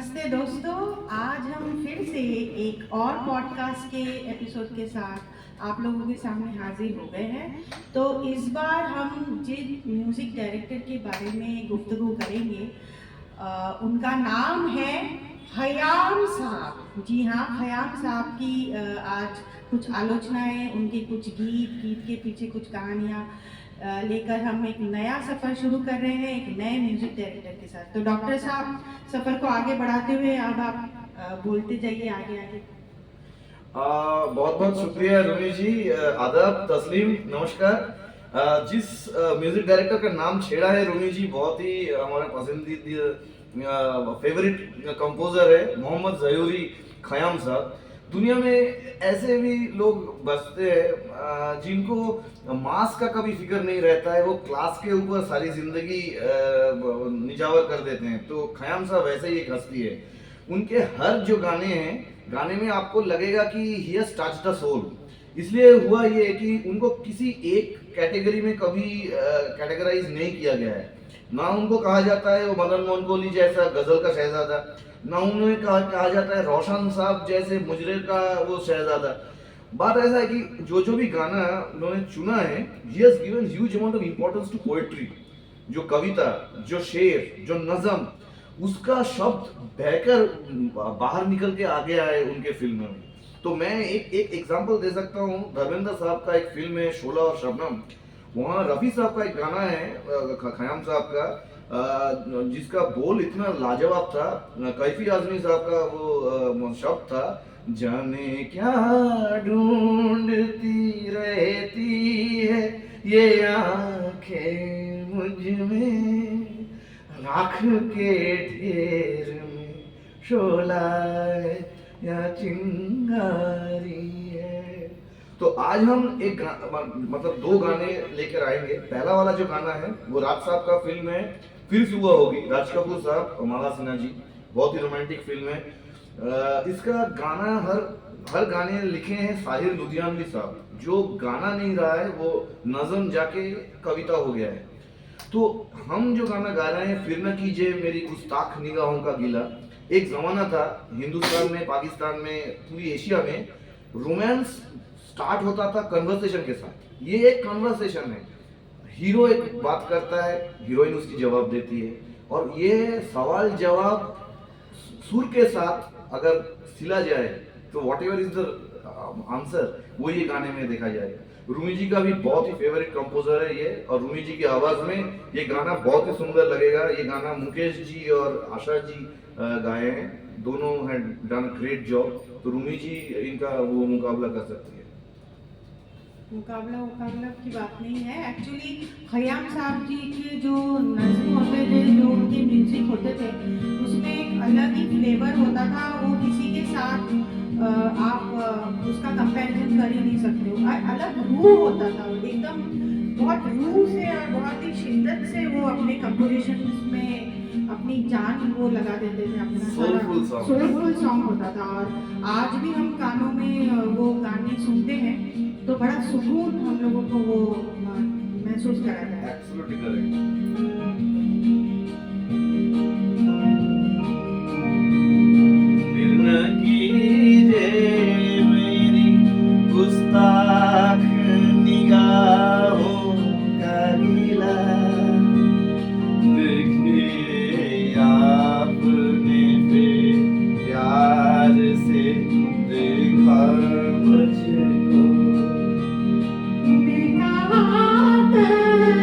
नमस्ते दोस्तों, आज हम फिर से एक और पॉडकास्ट के एपिसोड के साथ आप लोगों के सामने हाजिर हो गए हैं। तो इस बार हम जिन म्यूज़िक डायरेक्टर के बारे में गुफ्तगू करेंगे उनका नाम है खयाम साहब। जी हाँ, खयाम साहब की आज कुछ आलोचनाएं, उनके कुछ गीत के पीछे कुछ कहानियाँ लेकर हम एक नया सफ़र शुरू कर रहे हैं एक नए म्यूज़िक डायरेक्टर के साथ। तो डॉक्टर साहब, सफ़र को आगे बढ़ाते हुए अब आप बोलते जाइए आगे आगे। बहुत बहुत शुक्रिया रूमी जी। आदाब, तस्लीम, नमस्कार। जिस म्यूजिक डायरेक्टर का नाम छेड़ा है रूमी जी, बहुत ही हमारा पसंदीदा फेवरेट कंपोजर है मोहम्मद ज़यूरी खयाम साहब। दुनिया में ऐसे भी लोग बसते हैं जिनको मास का कभी फिक्र नहीं रहता है, वो क्लास के ऊपर सारी जिंदगी निजावर कर देते हैं। तो खयाम साहब वैसे ही एक हस्ती है। उनके हर जो गाने हैं, गाने में आपको लगेगा कि he has touch the soul. इसलिए हुआ ये कि उनको किसी एक कैटेगरी में कभी कैटेगराइज नहीं किया गया है। ना उनको कहा जाता है वो मदन मोहन कोहली जैसा गजल का शहजादा, ना उन्हें कहा जाता है रोशन साहब जैसे मुजरे का वो शहजादा। बात ऐसा है कि जो भी गाना उन्होंने चुना है, he has given huge amount of importance to poetry. जो कविता, जो शेर, जो नज़म, उसका शब्द बहकर बाहर निकल के आगे आए उनके फिल्म में। तो मैं एक एग्जांपल दे सकता हूँ। धर्मेंद्र साहब का एक फिल्म है शोला और शबनम, वहाँ रफ़ी साहब का एक गाना है खयाम साहब का, जिसका बोल इतना लाजवाब था। कैफी आजमी साहब का वो शब्द था, जाने क्या ढूंढती रहती है ये आंखें मुझ में, राख के ढेर में शोला है या चिंगारी है। तो आज हम मतलब दो गाने लेकर आएंगे। पहला वाला जो गाना है वो राज साहब का फिल्म है फिर सुबह होगी, राज कपूर साहब और माला सिन्हा जी। बहुत ही रोमांटिक फिल्म है। इसका गाना हर गाने लिखे हैं साहिर लुधियानवी साहब। जो गाना नहीं रहा है वो नज़म जाके कविता हो गया है। तो हम जो गाना गा रहे हैं, फिर न कीजिए मेरी गुस्ताख निगाहों का गीला। एक जमाना था हिंदुस्तान में, पाकिस्तान में, पूरी एशिया में रोमांस स्टार्ट होता था कन्वर्सेशन के साथ। ये एक कन्वर्सेशन है। हीरो एक बात करता है, हीरोइन उसकी जवाब देती है, और ये सवाल जवाब सुर के साथ अगर सिला जाए तो what ever is the answer, वो ये गाने में देखा जाएगा। रूमी जी का भी बहुत ही फेवरेट कंपोजर है ये, और रूमी जी की आवाज में ये गाना बहुत ही सुंदर लगेगा। ये गाना मुकेश जी और आशा जी गाए हैं, दोनों हैं डन ग्रेट जॉब। तो रूमी जी इनका वो मुकाबला कर सकती है। मुकाबला की बात नहीं है। एक्चुअली खयाम साहब जी के जो नज़्म होते थे, जो उनके म्यूजिक होते थे, उसमें एक अलग ही फ्लेवर होता था। वो किसी के साथ आप उसका कंपैरिजन कर ही नहीं सकते हो। अलग रूह होता था, एकदम बहुत रूह से और बहुत ही शिद्दत से वो अपने कंपोजिशन में अपनी जान वो लगा देते थे। अपना सोलफुल सॉन्ग होता था। और आज भी हम कानों में वो गाने सुनते हैं तो बड़ा सुकून हम लोगों को वो महसूस कराता है। Absolutely correct. फिर न कीजिए मेरी गुस्ताख निगाहों का गीला, देखिए आपने फिर प्यार से देखा मुझको, देखा तेरा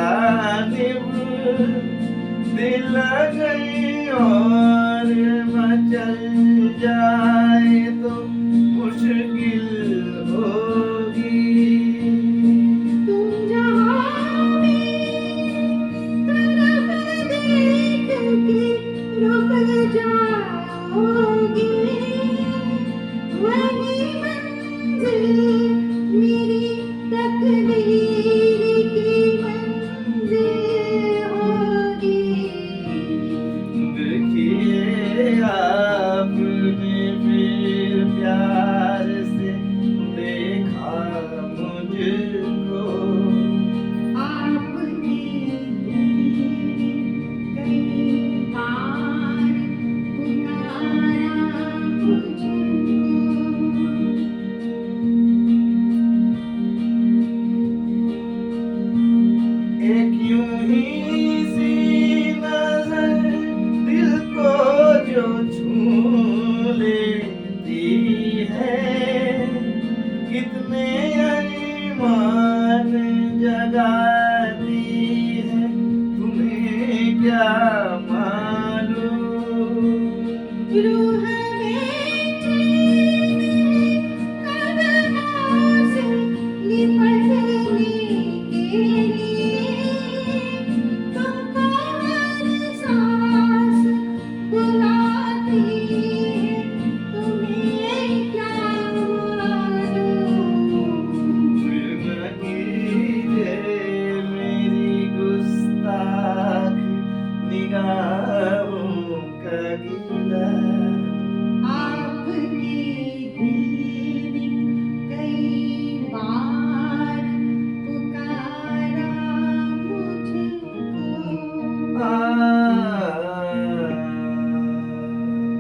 जानिब दिल गई और मचल जाए तो मुश्किल होगी। तुम जहाँ भी तरफ देख के रुक जाओगे, वही मंजिल मेरी तकदीर की मंजिल होगी। देखिए आपने फिर प्यार से देखा मुझको, आपने कई बार पुकारा मुझको। एक यूं ही सी नजर दिल को जो छू लेती है, कितने अरमान जगाती है, तुम्हें क्या मालूम। रूह